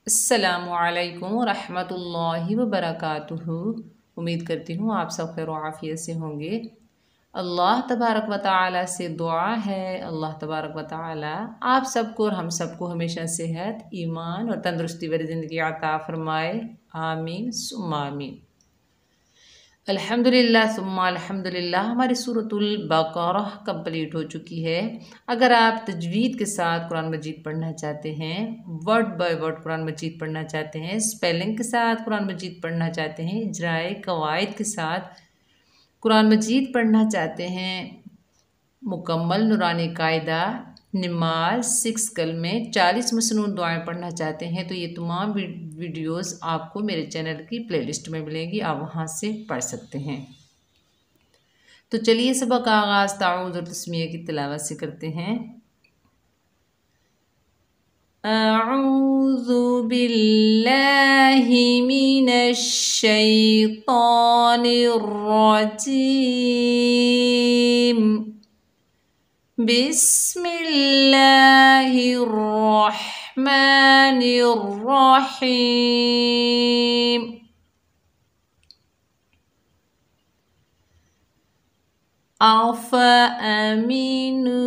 अस्सलामुअलैकुम रहमतुल्लाहि व बरकातुहू। उम्मीद करती हूँ आप सब खैर आफियत से होंगे। अल्लाह तबारक व तआला से दुआ है, अल्लाह तबारक व तआला आप सबको और हम सबको हमेशा सेहत, ईमान और तंदुरुस्ती भरी ज़िंदगी अता फरमाए। आमीन सुम्मा आमीन। अल्हम्दुलिल्लाह सुम्मा अल्हम्दुलिल्लाह। हमारी सूरतुल बकरा कंप्लीट हो चुकी है। अगर आप तजवीद के साथ कुरान मजीद पढ़ना चाहते हैं, वर्ड बाय वर्ड कुरान मजीद पढ़ना चाहते हैं, स्पेलिंग के साथ कुरान मजीद पढ़ना चाहते हैं, इजराए कवायद के साथ कुरान मजीद पढ़ना चाहते हैं, मुकम्मल नुरानी कायदा, नमाज 6 कलमे 40 मसनून दुआएं पढ़ना चाहते हैं तो ये तमाम वीडियोस आपको मेरे चैनल की प्लेलिस्ट में मिलेंगी, आप वहाँ से पढ़ सकते हैं। तो चलिए सबक का आगाज़ ताऊज़ और तस्मीह की तिलावत से करते हैं। अऊज़ु बिल्लाहि मिनश शैतानिर रजीम। बिस्मिल्लाहिर्रहमानिर्रहीम। अफ़अमिनु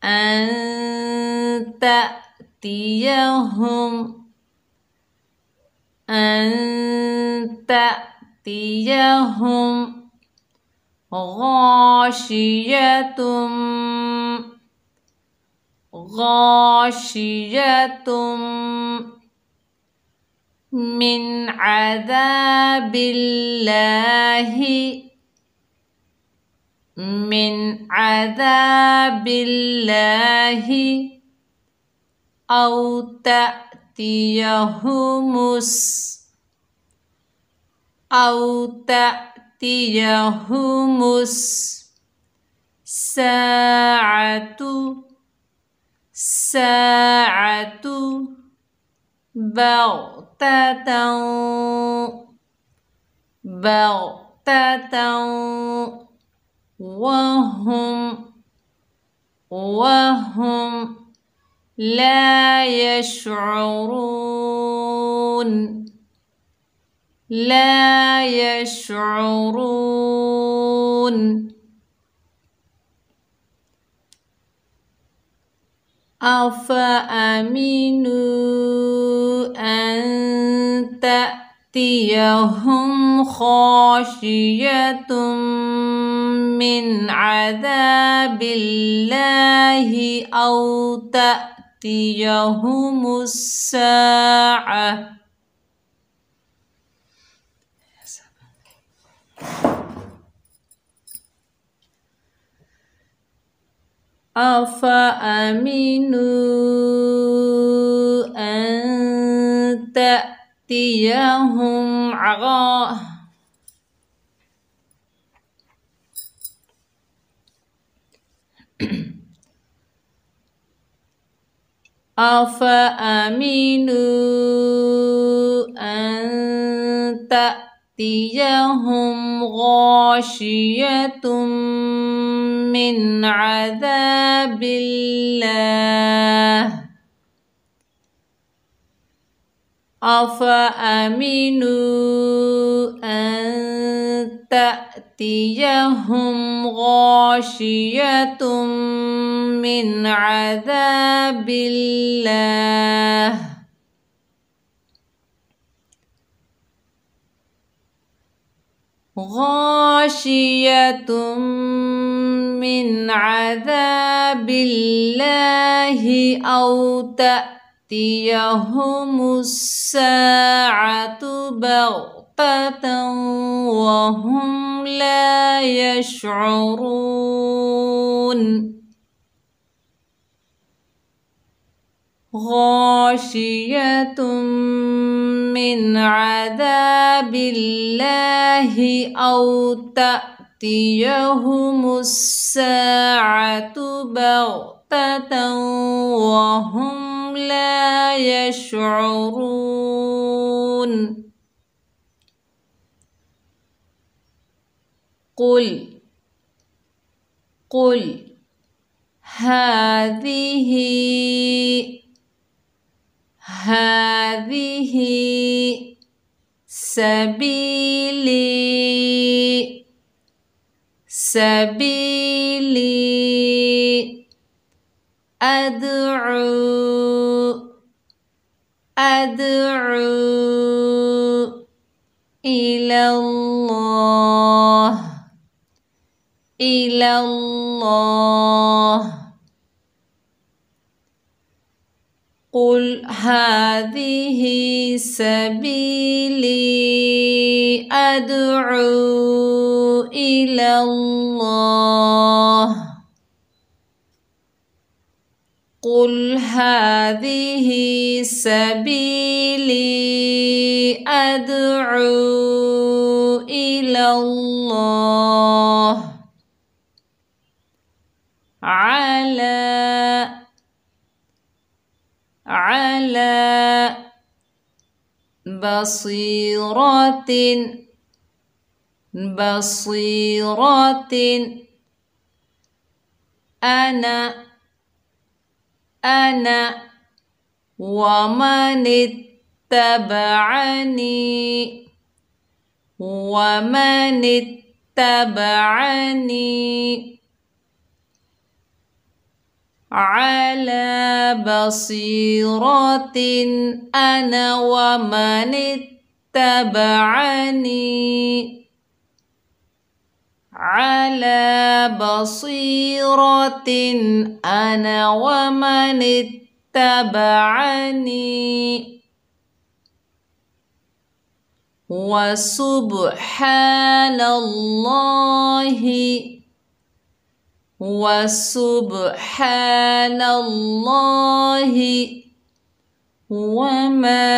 अन तअतियहुम गाशियतुम मिन अज़ाबिल्लाहि औ तअतियहुमुस साअतु बग़ततन वहुम ला यशዑरून। अफ़अमिनु अन तअतियहुम खाशियतुम मिन अज़ाबिल्लाहि औ तअतियहुमुस साअह। अफ़अमिनु अन तअतियहुम अफ़अमिनु अन तअतियहुम गाशियतुम मिन अज़ाबिल्लाह। अफ़अमिनु अन तअतियहुम गाशियतुम मिन अज़ाबिल्लाह गाशियतुम मिन अज़ाबिल्लाहि औ तअतियहुमुस साअतु बग़ततन वहुम ला यशዑरून। गाशियतुम मिन अज़ाबिल्लाहि औ तअतियहुमुस साअतु बग़ततन वहुम ला यशዑरून। कुल قل هذه سبيلي أدعو إلى الله قل هذه سبيلي أدعو إلى الله قل هذه سبيلي أدعو إلى الله على بصيرة أنا ومن اتبعني على بصيرة أنا ومن اتبعني على بصيرة أنا ومن اتبعني وسبحان الله وما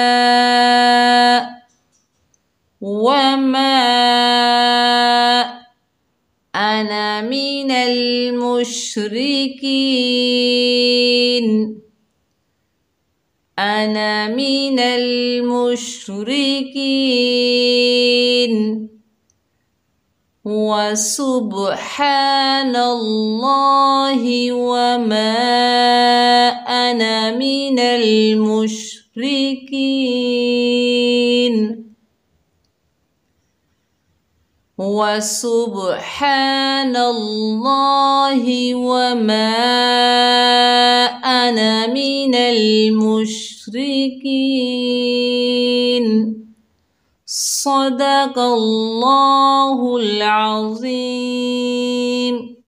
أنا من المشركين وسبحان الله وما أنا من المشركين وسبحان الله وما أنا من المشركين صدق الله العظيم.